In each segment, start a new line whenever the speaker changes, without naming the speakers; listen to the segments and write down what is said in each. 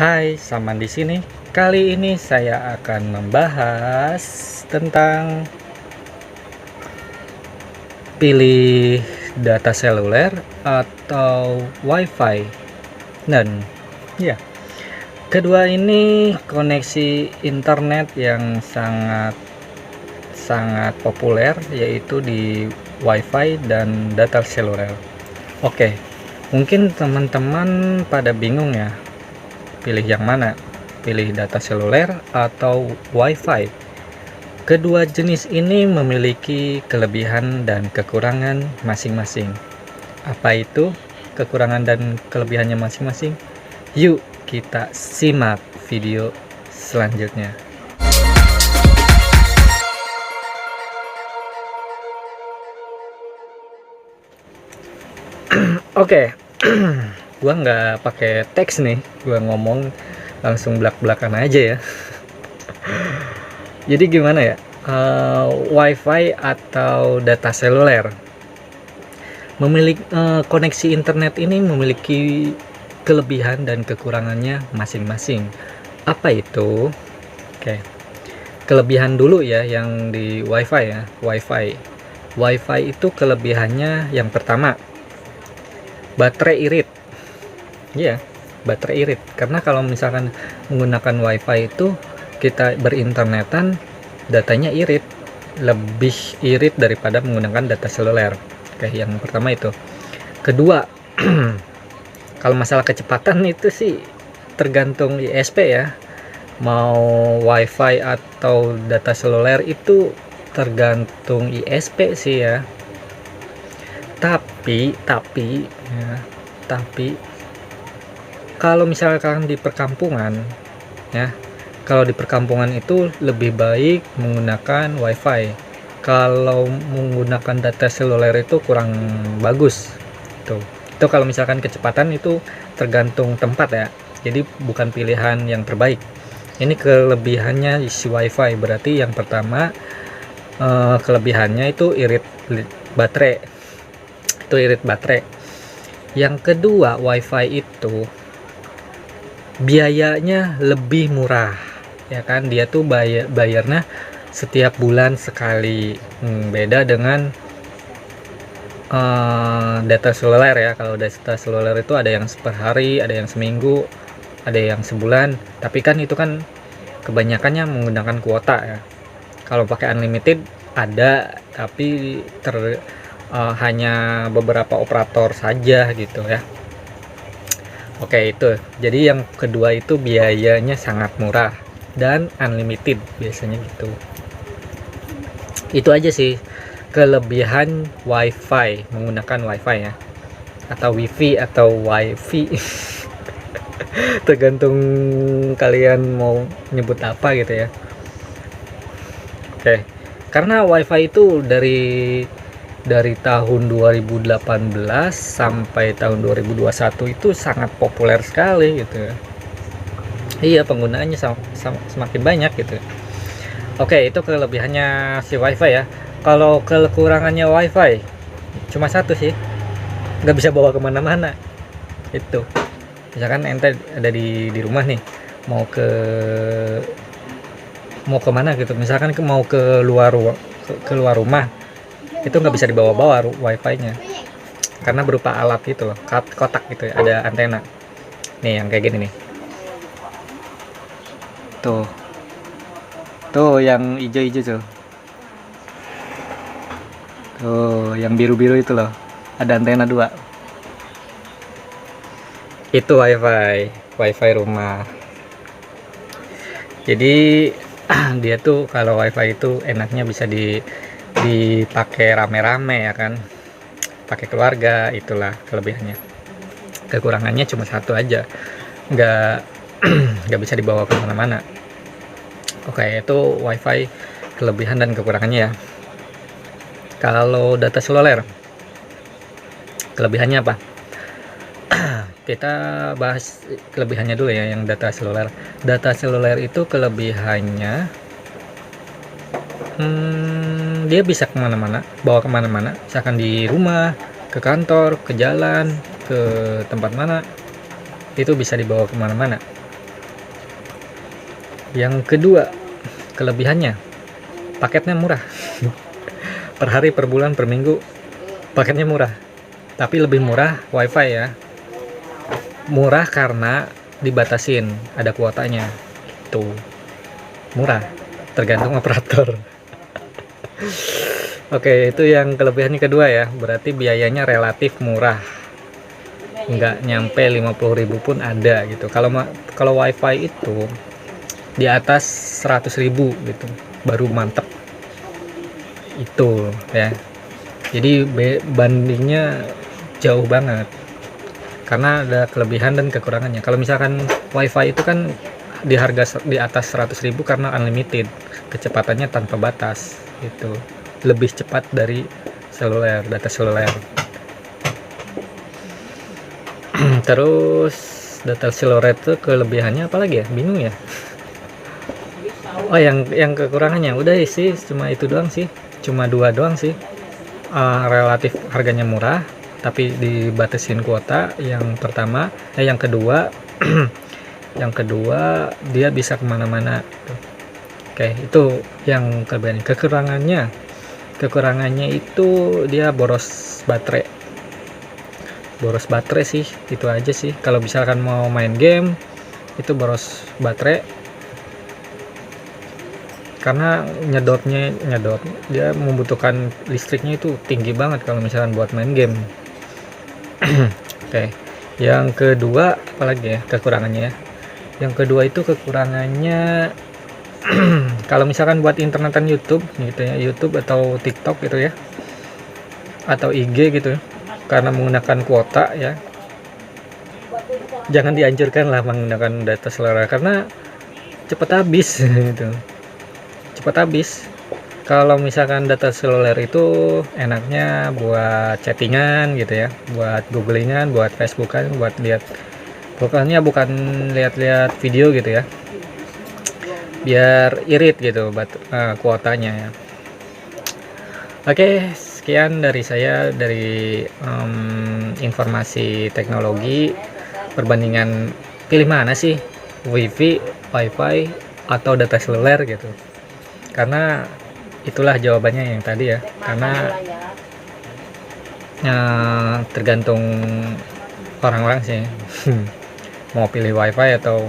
Hai, Saman di sini. Kali ini saya akan membahas tentang pilih data seluler atau WiFi. Dan ya, kedua ini koneksi internet yang sangat populer, yaitu di WiFi dan data seluler. Oke, mungkin teman-teman pada bingung ya, pilih yang mana? Pilih data seluler atau WiFi? Kedua jenis ini memiliki kelebihan dan kekurangan masing-masing. Apa itu kekurangan dan kelebihannya masing-masing? Yuk kita simak video selanjutnya. Oke, gua nggak pakai teks nih, gua ngomong langsung belak-belakan aja ya. Jadi gimana ya, WiFi atau data seluler, koneksi internet ini memiliki kelebihan dan kekurangannya masing-masing. Apa itu? Oke, kelebihan dulu ya, yang di WiFi ya. WiFi itu kelebihannya yang pertama, baterai irit. Iya, baterai irit. Karena kalau misalkan menggunakan WiFi itu kita berinternetan, datanya irit, lebih irit daripada menggunakan data seluler. Oke, yang pertama itu. Kedua, kalau masalah kecepatan itu sih tergantung ISP ya. Mau WiFi atau data seluler itu tergantung ISP sih ya. Tapi kalau misalkan di perkampungan ya, kalau di perkampungan itu lebih baik menggunakan WiFi. Kalau menggunakan data seluler itu kurang bagus. Itu kalau misalkan kecepatan itu tergantung tempat ya. Jadi bukan pilihan yang terbaik. Ini kelebihannya isi WiFi. Berarti yang pertama, kelebihannya itu irit baterai. Itu irit baterai. Yang kedua, WiFi itu biayanya lebih murah. Ya kan, dia tuh bayarnya setiap bulan sekali. Beda dengan data seluler ya. Kalau data seluler itu ada yang per hari, ada yang seminggu, ada yang sebulan. Tapi kan itu kan kebanyakannya menggunakan kuota ya. Kalau pakai unlimited ada, tapi hanya beberapa operator saja gitu ya. Oke, itu. Jadi yang kedua itu biayanya sangat murah dan unlimited biasanya gitu. Itu aja sih kelebihan WiFi, menggunakan WiFi ya, atau WiFi atau WiFi. Tergantung kalian mau nyebut apa gitu ya. Oke, karena WiFi itu dari tahun 2018 sampai tahun 2021 itu sangat populer sekali gitu ya. Iya, penggunaannya semakin banyak gitu. Oke, itu kelebihannya si WiFi ya. Kalau kekurangannya WiFi cuma satu sih, nggak bisa bawa kemana-mana. Itu, misalkan ente ada di rumah nih, mau kemana gitu. Misalkan mau keluar rumah, itu nggak bisa dibawa-bawa WiFi-nya, karena berupa alat gitu loh, kotak gitu ya, ada antena. Nih yang kayak gini nih. Tuh yang hijau-hijau tuh yang biru-biru itu loh, ada antena 2. Itu WiFi rumah. Jadi dia tuh kalau WiFi itu enaknya bisa dipakai rame-rame ya kan, pakai keluarga. Itulah kelebihannya. Kekurangannya cuma satu aja, nggak bisa dibawa kemana-mana. Oke, itu WiFi kelebihan dan kekurangannya ya. Kalau data seluler, kelebihannya apa? Kita bahas kelebihannya dulu ya, yang data seluler. Data seluler itu kelebihannya, dia bisa kemana-mana, bawa kemana-mana. Misalkan di rumah, ke kantor, ke jalan, ke tempat mana, itu bisa dibawa kemana-mana. Yang kedua, kelebihannya paketnya murah. Per hari, per bulan, per minggu paketnya murah. Tapi lebih murah wifi ya. Murah karena dibatasin, ada kuotanya. Itu murah, tergantung operator. Oke, itu yang kelebihannya kedua ya. Berarti biayanya relatif murah, nggak nyampe 50.000 pun ada gitu. Kalau wifi itu di atas 100.000 gitu baru mantep itu ya. Jadi bandingnya jauh banget karena ada kelebihan dan kekurangannya. Kalau misalkan wifi itu kan di harga di atas 100.000 karena unlimited, kecepatannya tanpa batas, itu lebih cepat dari seluler, data seluler. Terus data seluler itu kelebihannya apa lagi ya, bingung ya. Oh, yang kekurangannya udah sih cuma itu doang sih, cuma dua doang sih. Relatif harganya murah tapi dibatasin kuota. Yang pertama, yang kedua yang kedua dia bisa kemana-mana. Oke, itu yang kelebihannya. Kekurangannya itu dia boros baterai sih, itu aja sih. Kalau misalkan mau main game itu boros baterai karena nyedot dia membutuhkan listriknya itu tinggi banget kalau misalkan buat main game. Oke, yang kedua apalagi ya kekurangannya ya. Yang kedua itu kekurangannya kalau misalkan buat internetan YouTube gitu ya, YouTube atau TikTok gitu ya, atau IG gitu, karena menggunakan kuota ya, jangan dianjurkan lah menggunakan data seluler karena cepat habis gitu, cepat habis. Kalau misalkan data seluler itu enaknya buat chattingan gitu ya, buat googlingan, buat facebookan, buat lihat, pokoknya bukan lihat-lihat video gitu ya, biar irit gitu kuotanya ya. Oke, sekian dari saya, dari informasi teknologi, perbandingan pilih mana sih, wifi, wifi atau data seluler gitu. Karena itulah jawabannya yang tadi ya, karena tergantung orang-orang sih. Mau pilih wifi atau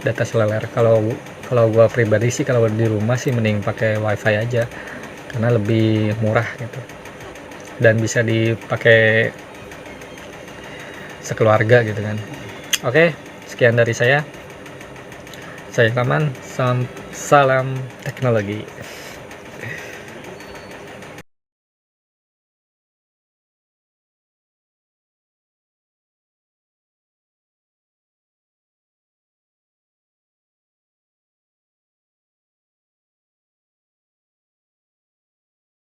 data seluler. Kalau gua pribadi sih, kalau di rumah sih mending pakai wifi aja karena lebih murah gitu dan bisa dipakai sekeluarga gitu kan. Oke, sekian dari saya Kaman, salam teknologi.